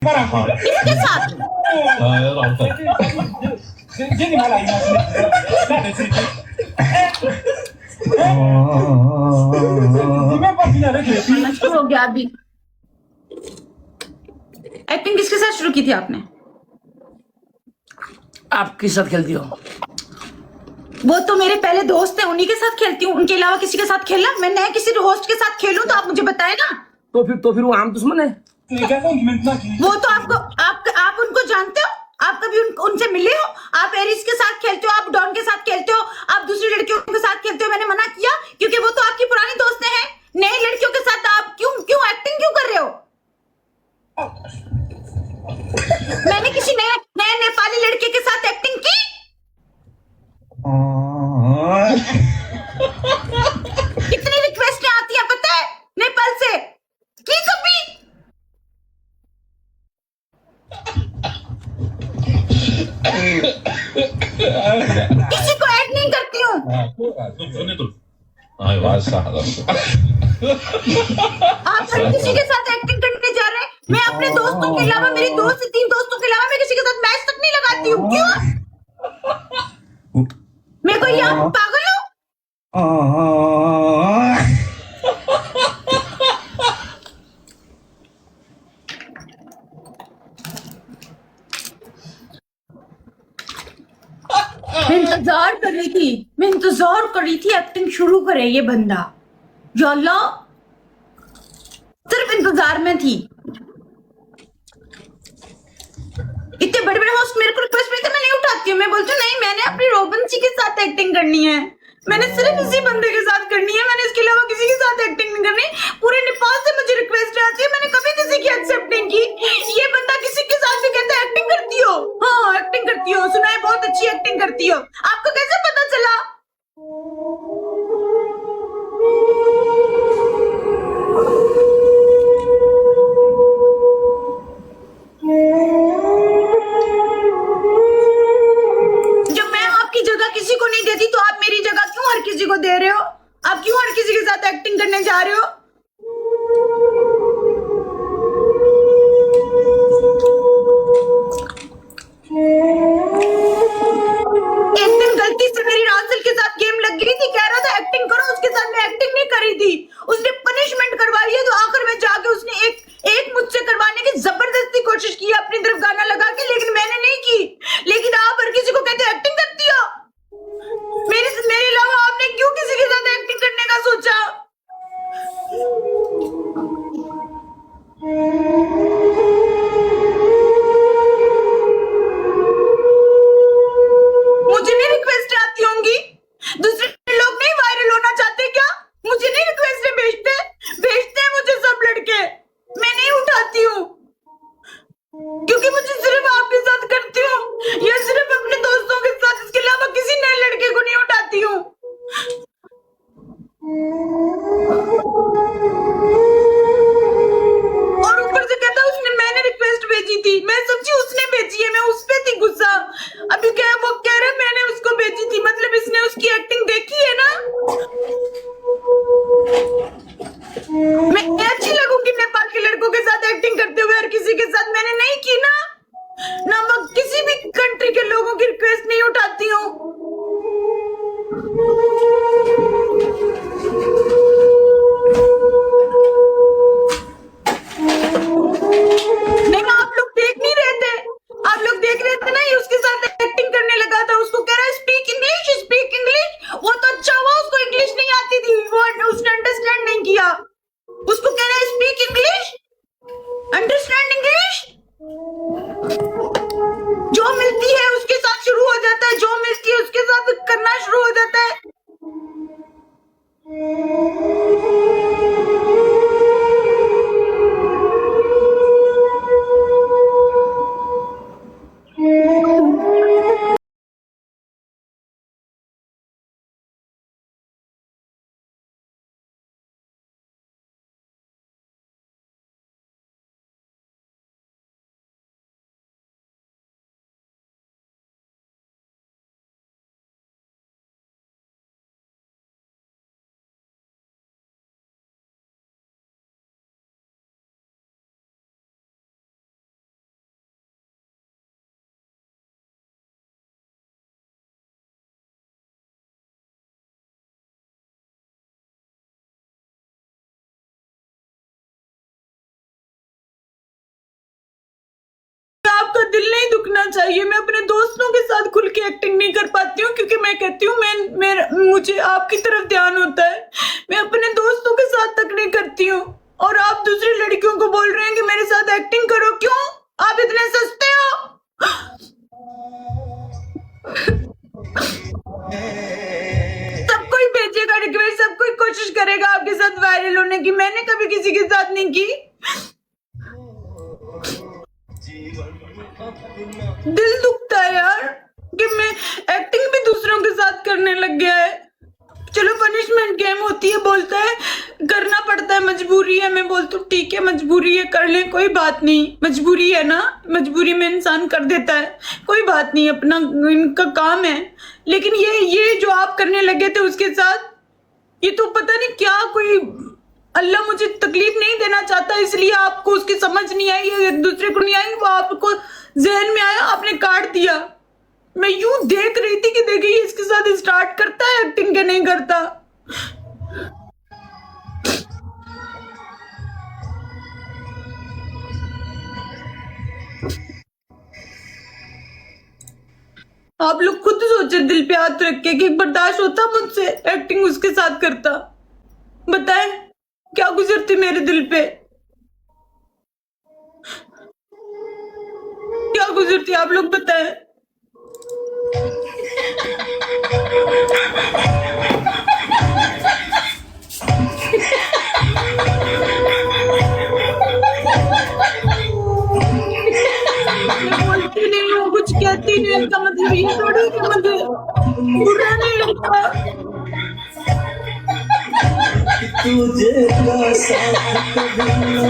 किसके साथ? शुरू हो गया अभी। एक्टिंग किसके साथ शुरू की थी आपने? आप किस साथ खेलती हो? वो तो मेरे पहले दोस्त थे, उन्हीं के साथ खेलती हूँ। उनके अलावा किसी के साथ खेलना? मैं नए किसी होस्ट के साथ खेलूं तो आप मुझे बताएं ना। तो फिर वो आम दुश्मन है। वो तो आप उनको जानते हो? आप कभी उनसे मिले हो? आप एरिस के साथ खेलते हो, आप डॉन के साथ खेलते हो, आप दूसरी लड़कियों के साथ खेलते हो। मैंने मना किया क्योंकि वो तो आपकी पुरानी दोस्त हैं। नई लड़कियों के साथ आप क्यों एक्टिंग क्यों कर रहे हो? मैंने किसी नए नेपाली लड़के के साथ एक्टिंग की? कितनी रिक्वेस्ट आती है पता है नेपाल से? की कभी किसी को ऐड नहीं करती हूँ। आप हर किसी के साथ एक्टिंग करने जा रहे हैं। मैं अपने दोस्तों के अलावा, मेरी 2 से 3 दोस्तों के अलावा मैं किसी के साथ मैच तक नहीं लगाती हूँ। क्यों? मैं कोई यहाँ पागल हूँ? मैं इंतजार कर रही थी एक्टिंग शुरू करे ये बंदा। या अल्लाह, सिर्फ इंतजार में थी। इतने बड़े बड़े होस्ट मेरे को रिक्वेस्ट भेजते, मैं नहीं उठाती हूँ। मैं बोलती हूँ नहीं, मैंने अपनी रोबन जी के साथ एक्टिंग करनी है। मैंने सिर्फ इसी बंदे के साथ करनी है। मैंने इसके अलावा किसी के साथ एक्टिंग नहीं करनी। पूरे नेपाल से मुझे रिक्वेस्ट आती है, मैंने कभी किसी की एक्सेप्ट नहीं की। ये बंदा किसी के साथ भी कहता है एक्टिंग करती हो। हाँ एक्टिंग करती हो, सुना है बहुत अच्छी एक्टिंग करती हो। आपको कैसे पता चला? जब मैं आपकी जगह किसी को नहीं देती तो आप मेरी जगह क्यों हर किसी को दे रहे हो? आप क्यों हर किसी के साथ एक्टिंग करने जा रहे हो? एक दिन गलती से मेरी रासिल के साथ गेम लग गई थी, कह रहा था एक्टिंग करो, उसके साथ मैं एक्टिंग नहीं करी थी। उसने पनिशमेंट करवाई है तो आखिर में जाके उसने एक मुझसे करवाने की जबरदस्ती कोशिश की अपनी तरफ गाना लगा के, लेकिन मैंने नहीं की। लेकिन आप हर किसी को कहते हो एक्टिंग करती हो। मेरे अलावा आपने क्यों किसी के साथ एक्टिंग करने का सोचा? मुझे नहीं रिक्वेस्ट आती होंगी? दूसरे लोग नहीं वायरल होना चाहते क्या? मुझे नहीं रिक्वेस्ट भेजते हैं मुझे सब लड़के। मैं नहीं उठाती हूँ क्योंकि मुझे सिर्फ आपके साथ करती हूँ या सिर्फ अपने दोस्तों के साथ। इसके अलावा किसी नए लड़के को नहीं उठाती हूँ। और ऊपर से कहता उसने, मैंने रिक्वेस्ट भेजी थी। मैं समझी उसने भेजी है, मैं उस पे थी गुस्सा। अभी क्या वो कह रहे मैंने उसको भेजी थी, मतलब इसने उसकी एक्टिंग देखी है ना। मैं अच्छी लगूंगी नेपाल के लड़कों के साथ एक्टिंग करते हुए? हर किसी के साथ मैंने नहीं की ना। मैं किसी भी कंट्री के लोगों की रिक्वेस्ट नहीं उठाती हूँ। नहीं, आप लोग देख नहीं रहे थे? आप लोग देख रहे थे ना, ये उसके साथ एक्टिंग करने लगा था। उसको कह रहा है स्पीक इंग्लिश। वो तो अच्छा हुआ उसको इंग्लिश नहीं आती थी, वो उसने अंडरस्टैंड नहीं किया। उसको कह रहा है स्पीक इंग्लिश, अंडरस्टैंड इंग्लिश। जो मिलती है उसके साथ शुरू हो जाता है, जो मिलती है उसके साथ करना शुरू हो जाता है। चाहिए। मैं अपने दोस्तों के साथ खुल के एक्टिंग नहीं कर पाती हूँ क्योंकि मैं कहती हूँ मुझे आपकी तरफ ध्यान होता है। मैं अपने दोस्तों के साथ तक नहीं करती हूँ और आप दूसरी लड़कियों को बोल रहे हैं कि मेरे साथ एक्टिंग करो। क्यों? आप इतने सस्ते हो? सब कोई भेजेगा रिक्वेस्ट, सब कोई कोशिश करेगा आपके साथ वायरल होने की। मैंने कभी किसी के साथ नहीं की। दिल दुखता है यार कि मैं एक्टिंग भी दूसरों के साथ करने लग गया है। चलो पनिशमेंट गेम होती है, बोलता है करना पड़ता है, मजबूरी है। मैं बोलती हूँ ठीक है मजबूरी है, कर ले, कोई बात नहीं, मजबूरी है ना, मजबूरी में इंसान कर देता है, कोई बात नहीं, अपना इनका काम है। लेकिन ये जो आप करने लगे थे उसके साथ, ये तो पता नहीं क्या, कोई अल्लाह मुझे तकलीफ नहीं देना चाहता इसलिए आपको उसकी समझ नहीं आई, एक दूसरे को नहीं आई, वो आपको जहन में आया, आपने काट दिया। मैं यूं देख रही थी कि देखिए इसके साथ स्टार्ट करता है एक्टिंग के नहीं करता। आप लोग खुद सोचे दिल पे हाथ रख के कि बर्दाश्त होता मुझसे एक्टिंग उसके साथ करता? बताएं क्या गुजरती मेरे दिल पे, क्या गुजरती आप लोग बताएं। बोलती नहीं हूँ, कुछ कहती नहीं, इसका मतलब ये थोड़ी कि मुझे बुरा नहीं लगता। तुझे का साथ कभी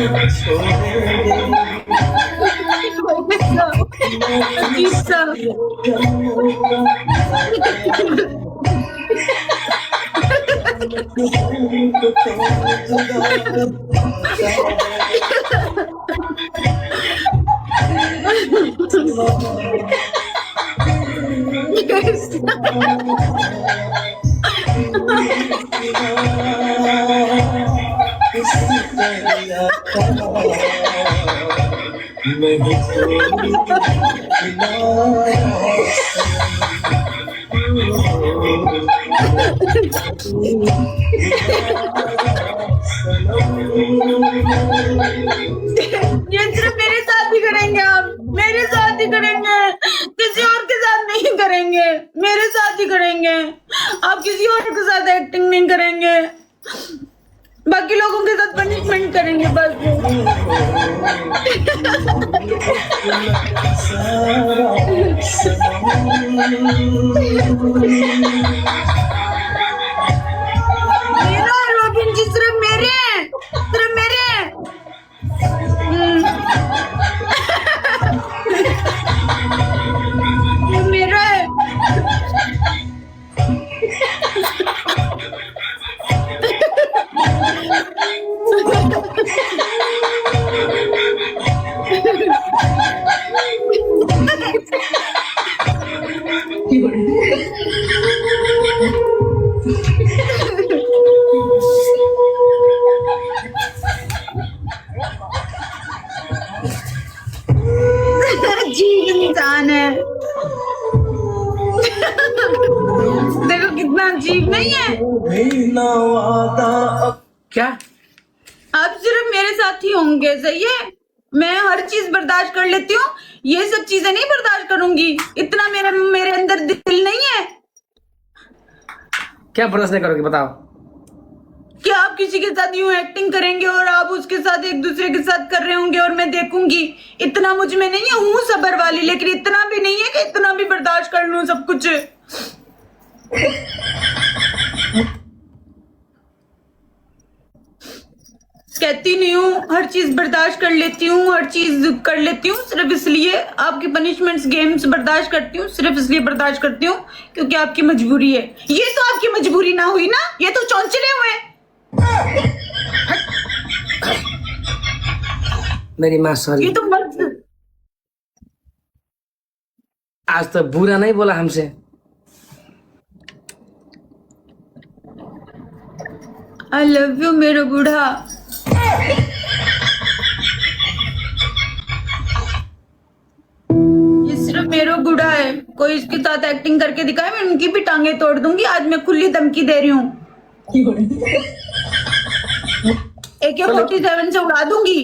न छोड़ेंगे। अजीब सा। ये सिर्फ मेरे साथ ही करेंगे, आप मेरे साथ ही करेंगे, किसी और के साथ नहीं करेंगे, मेरे साथ ही करेंगे। आप किसी और के साथ एक्टिंग नहीं करेंगे, बाकी लोगों के साथ पनिशमेंट करेंगे बस। मेरा रोबिन जी सिर्फ मेरे हैं, सिर्फ मेरे हैं। ये मेरा है। अजीब इंसान है। देखो कितना अजीब नहीं है। क्या? आप सिर्फ मेरे साथ ही होंगे, सही है? मैं हर चीज बर्दाश्त कर लेती हूँ, ये सब चीजें नहीं बर्दाश्त करूंगी। इतना मेरे अंदर दिल नहीं है। क्या बर्दाश्त नहीं करोगे बताओ? कि आप किसी के साथ यूं एक्टिंग करेंगे और आप उसके साथ एक दूसरे के साथ कर रहे होंगे और मैं देखूंगी। इतना मुझ में नहीं है, हूं सबर वाली, लेकिन इतना भी नहीं है कि इतना भी बर्दाश्त कर लूं सब कुछ। कहती नहीं हूँ, हर चीज बर्दाश्त कर लेती हूँ, हर चीज कर लेती हूँ, सिर्फ इसलिए आपकी पनिशमेंट्स गेम्स बर्दाश्त करती हूँ, सिर्फ इसलिए बर्दाश्त करती हूँ क्योंकि आपकी मजबूरी है। ये तो आपकी मजबूरी ना हुई ना, ये तो चौंचले हुए। मेरी माँ सॉरी, ये तो मर्द। आज तो बुरा नहीं बोला हमसे। आई लव यू मेरा बूढ़ा। ये सिर्फ मेरो गुड़ा है, कोई इसके साथ एक्टिंग करके दिखाए, मैं उनकी भी टांगे तोड़ दूंगी। आज मैं खुली धमकी दे रही हूँ, AK-47 से उड़ा दूंगी।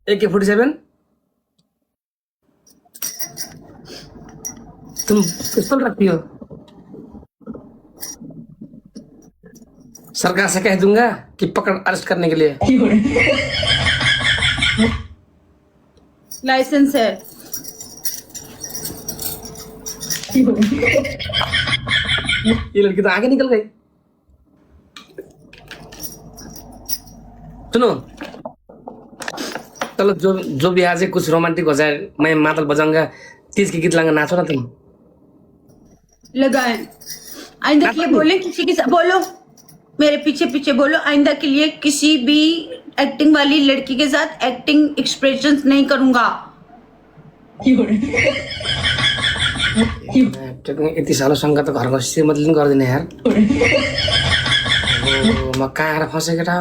AK-47 तुम पिस्तौल रखती हो? सरकार से कह दूंगा कि पकड़ अरेस्ट करने के लिए। लाइसेंस है। ये लड़की तो आगे निकल गई। सुनो, चलो जो भी आज कुछ रोमांटिक हो जाए, मैं मादल बजाऊंगा, 30 के गीत लाऊंगा, नाचो ना तुम। लगाए आइंदा के लिए बोले किसी के साथ, बोलो मेरे पीछे पीछे बोलो, आइंदा के लिए किसी भी एक्टिंग वाली लड़की के साथ एक्टिंग एक्सप्रेशंस नहीं करूंगा। यति सानो सँग त घरको श्रीमतीले पनि गर्दैन यार। म कहाँ आएर फसेँ केटा?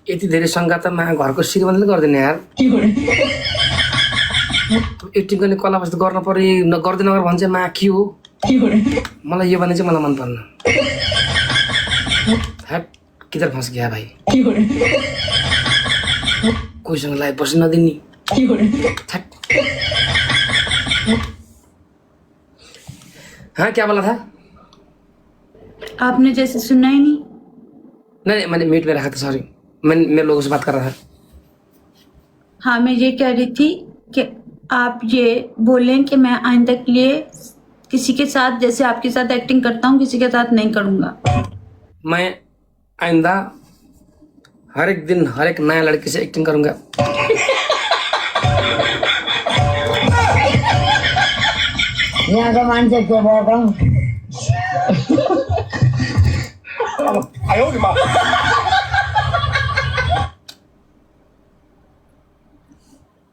यति धेरै सङ्घातमा घरको श्रीमतीले गर्दैन यार। एक्टिङ गर्ने कला वस्तु गर्न पर्यो, गर्दैन नगर भन्छ मा के हो? मलाई यो भने चाहिँ मलाई मन पर्न। हट किधर फँस गया भाइ? कोहीसँग लाइभ बस्न नदिने। हाँ क्या बोला था? आपने जैसे सुना ही नहीं। नहीं मैंने म्यूट में रखा था, सॉरी। मैं लोगों से बात कर रहा था। हाँ मैं ये कह रही थी कि आप ये बोलें कि मैं आइंदा के लिए किसी के साथ, जैसे आपके साथ एक्टिंग करता हूँ, किसी के साथ नहीं करूंगा। मैं आइंदा हर एक दिन हर एक नया लड़के से एक्टिंग करूंगा। यहाँ का मान्छे के भयो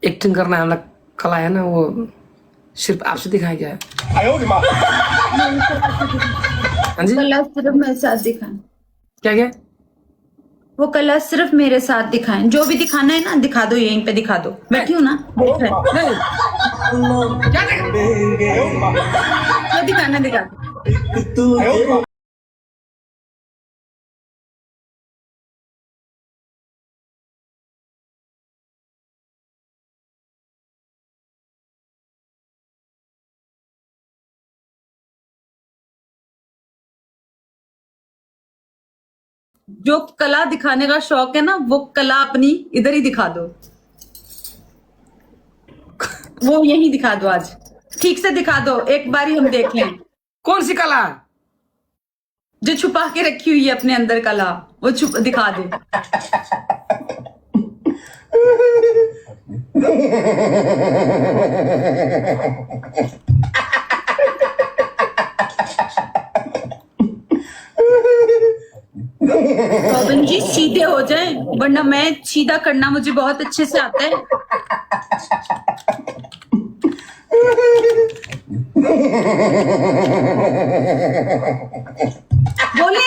एक्टिंग करना हमारा कला है ना, वो सिर्फ आपसे दिखाया गया है। हाँ जी, कला सिर्फ मेरे साथ दिखाएं। क्या क्या? वो कला सिर्फ मेरे साथ दिखाएं। जो भी दिखाना है ना दिखा दो, यहीं पे दिखा दो। बैठी हूँ ना, देख रहे हैं। जो दिखाना दिखा दो। जो कला दिखाने का शौक है ना, वो कला अपनी इधर ही दिखा दो। वो यहीं दिखा दो, आज ठीक से दिखा दो, एक बार ही हम देख लें। कौन सी कला? जो छुपा के रखी हुई है अपने अंदर कला, वो दिखा दो। रोबिन जी सीधे हो जाए, वरना मैं सीधा करना मुझे बहुत अच्छे से आता है। बोलिए।